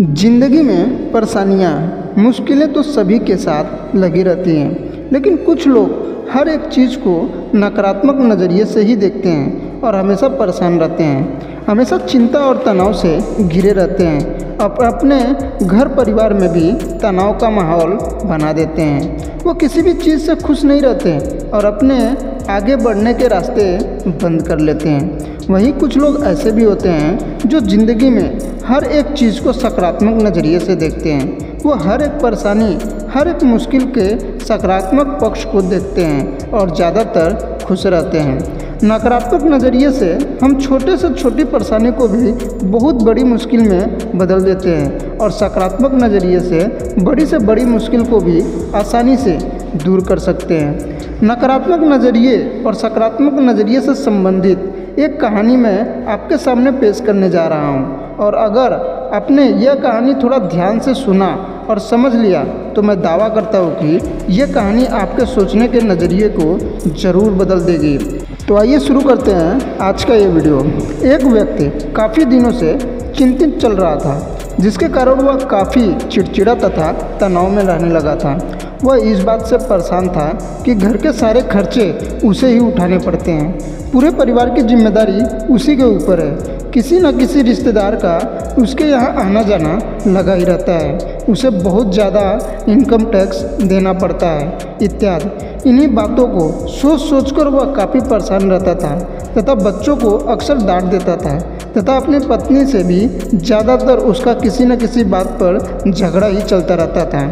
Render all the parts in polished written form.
जिंदगी में परेशानियाँ, मुश्किलें तो सभी के साथ लगी रहती हैं, लेकिन कुछ लोग हर एक चीज़ को नकारात्मक नज़रिए से ही देखते हैं और हमेशा परेशान रहते हैं, हमेशा चिंता और तनाव से घिरे रहते हैं। अपने घर परिवार में भी तनाव का माहौल बना देते हैं। वो किसी भी चीज़ से खुश नहीं रहते और अपने आगे बढ़ने के रास्ते बंद कर लेते हैं। वहीं कुछ लोग ऐसे भी होते हैं जो ज़िंदगी में हर एक चीज़ को सकारात्मक नज़रिए से देखते हैं। वो हर एक परेशानी, हर एक मुश्किल के सकारात्मक पक्ष को देखते हैं और ज़्यादातर खुश रहते हैं। नकारात्मक नज़रिए से हम छोटे से छोटी परेशानी को भी बहुत बड़ी मुश्किल में बदल देते हैं और सकारात्मक नज़रिए से बड़ी मुश्किल को भी आसानी से दूर कर सकते हैं। नकारात्मक नज़रिए और सकारात्मक नज़रिए से संबंधित एक कहानी मैं आपके सामने पेश करने जा रहा हूँ और अगर आपने यह कहानी थोड़ा ध्यान से सुना और समझ लिया तो मैं दावा करता हूँ कि यह कहानी आपके सोचने के नज़रिए को ज़रूर बदल देगी। तो आइए शुरू करते हैं आज का ये वीडियो। एक व्यक्ति काफ़ी दिनों से चिंतित चल रहा था, जिसके कारण वह काफ़ी चिड़चिड़ा तथा तनाव में रहने लगा था। वह इस बात से परेशान था कि घर के सारे खर्चे उसे ही उठाने पड़ते हैं। पूरे परिवार की जिम्मेदारी उसी के ऊपर है। किसी न किसी रिश्तेदार का उसके यहाँ आना जाना लगा ही रहता है। उसे बहुत ज़्यादा इनकम टैक्स देना पड़ता है इत्यादि। इन्हीं बातों को सोच कर वह काफ़ी परेशान रहता था तथा बच्चों को अक्सर डांट देता था तथा अपनी पत्नी से भी ज़्यादातर उसका किसी न किसी बात पर झगड़ा ही चलता रहता था।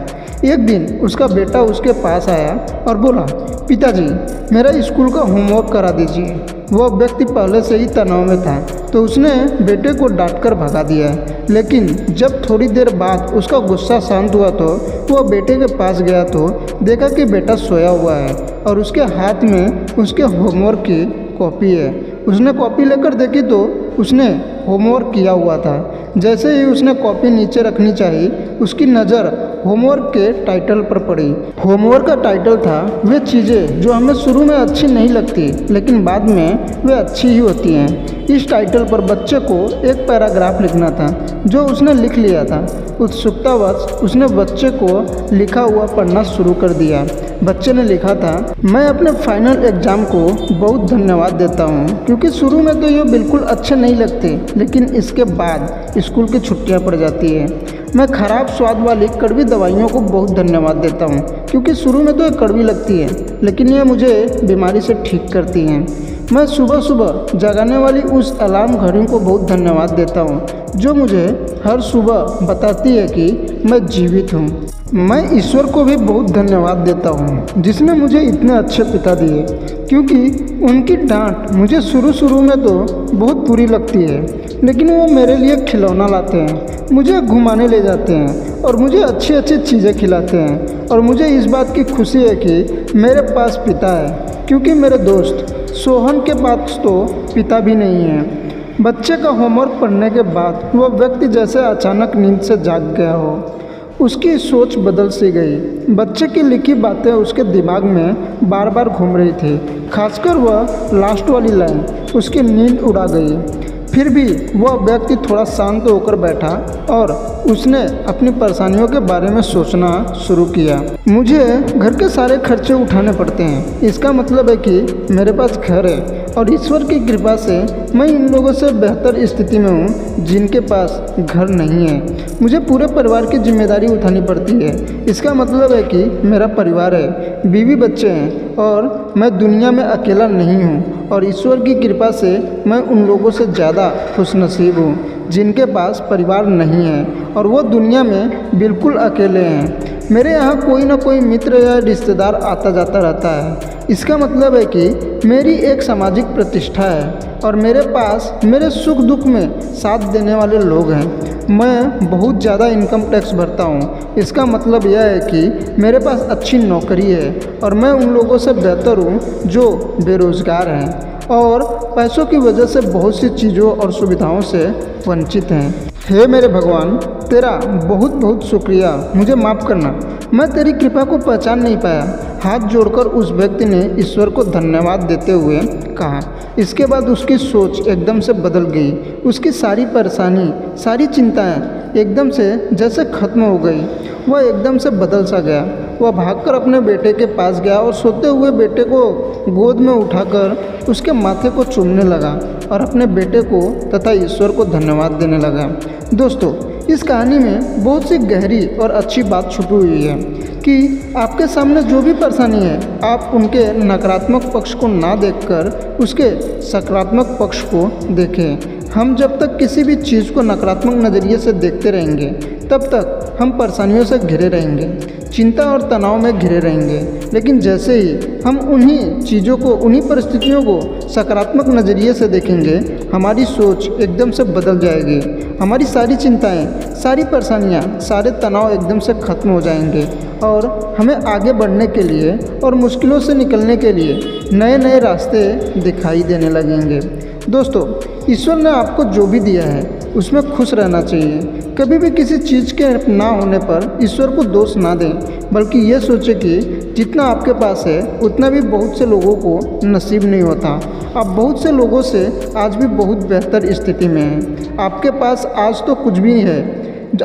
एक दिन उसका बेटा उसके पास आया और बोला, पिताजी मेरा स्कूल का होमवर्क करा दीजिए। वह व्यक्ति पहले से ही तनाव में था तो उसने बेटे को डांटकर भगा दिया, लेकिन जब थोड़ी देर बाद उसका गुस्सा शांत हुआ तो वह बेटे के पास गया तो देखा कि बेटा सोया हुआ है और उसके हाथ में उसके होमवर्क की कॉपी है। उसने कॉपी लेकर देखी तो उसने होमवर्क किया हुआ था। जैसे ही उसने कॉपी नीचे रखनी चाहिए, उसकी नज़र होमवर्क के टाइटल पर पड़ी। होमवर्क का टाइटल था वे चीज़ें जो हमें शुरू में अच्छी नहीं लगती लेकिन बाद में वे अच्छी ही होती हैं। इस टाइटल पर बच्चे को एक पैराग्राफ लिखना था जो उसने लिख लिया था। उत्सुकतावश उसने बच्चे को लिखा हुआ पढ़ना शुरू कर दिया। बच्चे ने लिखा था, मैं अपने फाइनल एग्ज़ाम को बहुत धन्यवाद देता हूँ क्योंकि शुरू में तो ये बिल्कुल अच्छे नहीं लगते लेकिन इसके बाद स्कूल की छुट्टियाँ पड़ जाती है। मैं खराब स्वाद वाली कड़वी दवाइयों को बहुत धन्यवाद देता हूँ क्योंकि शुरू में तो ये कड़वी लगती है लेकिन ये मुझे बीमारी से ठीक करती हैं। मैं सुबह सुबह जगाने वाली उस अलार्म घड़ी को बहुत धन्यवाद देता हूँ जो मुझे हर सुबह बताती है कि मैं जीवित हूँ। मैं ईश्वर को भी बहुत धन्यवाद देता हूँ जिसने मुझे इतने अच्छे पिता दिए क्योंकि उनकी डांट मुझे शुरू में तो बहुत बुरी लगती है लेकिन वो मेरे लिए खिलौना लाते हैं, मुझे घुमाने ले जाते हैं और मुझे अच्छी अच्छी चीज़ें खिलाते हैं। और मुझे इस बात की खुशी है कि मेरे पास पिता है क्योंकि मेरे दोस्त सोहन के पास तो पिता भी नहीं है। बच्चे का होमवर्क पढ़ने के बाद वह व्यक्ति जैसे अचानक नींद से जाग गया हो। उसकी सोच बदल सी गई। बच्चे की लिखी बातें उसके दिमाग में बार बार घूम रही थी, खासकर वह लास्ट वाली लाइन उसकी नींद उड़ा गई। फिर भी वह व्यक्ति थोड़ा शांत होकर बैठा और उसने अपनी परेशानियों के बारे में सोचना शुरू किया। मुझे घर के सारे खर्चे उठाने पड़ते हैं, इसका मतलब है कि मेरे पास घर है और ईश्वर की कृपा से मैं इन लोगों से बेहतर स्थिति में हूँ जिनके पास घर नहीं है। मुझे पूरे परिवार की जिम्मेदारी उठानी पड़ती है, इसका मतलब है कि मेरा परिवार है, बीवी बच्चे हैं और मैं दुनिया में अकेला नहीं हूँ और ईश्वर की कृपा से मैं उन लोगों से ज़्यादा खुशनसीब हूँ जिनके पास परिवार नहीं है और वो दुनिया में बिल्कुल अकेले हैं। मेरे यहाँ कोई ना कोई मित्र या रिश्तेदार आता जाता रहता है, इसका मतलब है कि मेरी एक सामाजिक प्रतिष्ठा है और मेरे पास मेरे सुख दुख में साथ देने वाले लोग हैं। मैं बहुत ज़्यादा इनकम टैक्स भरता हूँ, इसका मतलब यह है कि मेरे पास अच्छी नौकरी है और मैं उन लोगों से बेहतर हूँ जो बेरोज़गार हैं और पैसों की वजह से बहुत सी चीज़ों और सुविधाओं से वंचित हैं। हे मेरे भगवान, तेरा बहुत बहुत शुक्रिया, मुझे माफ़ करना, मैं तेरी कृपा को पहचान नहीं पाया। हाथ जोड़कर उस व्यक्ति ने ईश्वर को धन्यवाद देते हुए कहा। इसके बाद उसकी सोच एकदम से बदल गई। उसकी सारी परेशानी, सारी चिंताएं एकदम से जैसे खत्म हो गई। वह एकदम से बदल सा गया। वह भागकर अपने बेटे के पास गया और सोते हुए बेटे को गोद में उठाकर उसके माथे को चूमने लगा और अपने बेटे को तथा ईश्वर को धन्यवाद देने लगा। दोस्तों, इस कहानी में बहुत सी गहरी और अच्छी बात छुपी हुई है कि आपके सामने जो भी परेशानी है, आप उनके नकारात्मक पक्ष को ना देखकर उसके सकारात्मक पक्ष को देखें। हम जब तक किसी भी चीज़ को नकारात्मक नज़रिए से देखते रहेंगे, तब तक हम परेशानियों से घिरे रहेंगे, चिंता और तनाव में घिरे रहेंगे। लेकिन जैसे ही हम उन्हीं चीज़ों को, उन्हीं परिस्थितियों को सकारात्मक नज़रिए से देखेंगे, हमारी सोच एकदम से बदल जाएगी। हमारी सारी चिंताएं, सारी परेशानियां, सारे तनाव एकदम से ख़त्म हो जाएंगे और हमें आगे बढ़ने के लिए और मुश्किलों से निकलने के लिए नए नए रास्ते दिखाई देने लगेंगे। दोस्तों, ईश्वर ने आपको जो भी दिया है उसमें खुश रहना चाहिए। कभी भी किसी चीज़ के ना होने पर ईश्वर को दोष ना दें, बल्कि ये सोचें कि जितना आपके पास है उतना भी बहुत से लोगों को नसीब नहीं होता। आप बहुत से लोगों से आज भी बहुत बेहतर स्थिति में हैं। आपके पास आज तो कुछ भी है।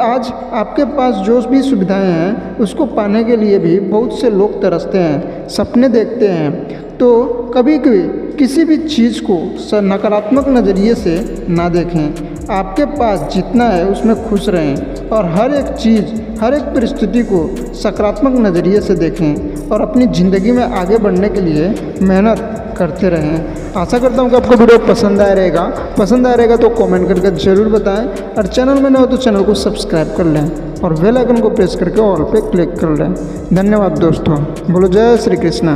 आज आपके पास जो भी सुविधाएं हैं उसको पाने के लिए भी बहुत से लोग तरसते हैं, सपने देखते हैं। तो कभी कभी किसी भी चीज़ को नकारात्मक नज़रिए से ना देखें। आपके पास जितना है उसमें खुश रहें और हर एक चीज़, हर एक परिस्थिति को सकारात्मक नज़रिए से देखें और अपनी ज़िंदगी में आगे बढ़ने के लिए मेहनत करते रहें। आशा करता हूँ कि आपको वीडियो पसंद आया रहेगा तो कमेंट करके ज़रूर बताएं और चैनल में न हो तो चैनल को सब्सक्राइब कर लें और बेल आइकन को प्रेस करके ऑल पे क्लिक कर लें। धन्यवाद दोस्तों। बोलो जय श्री कृष्णा।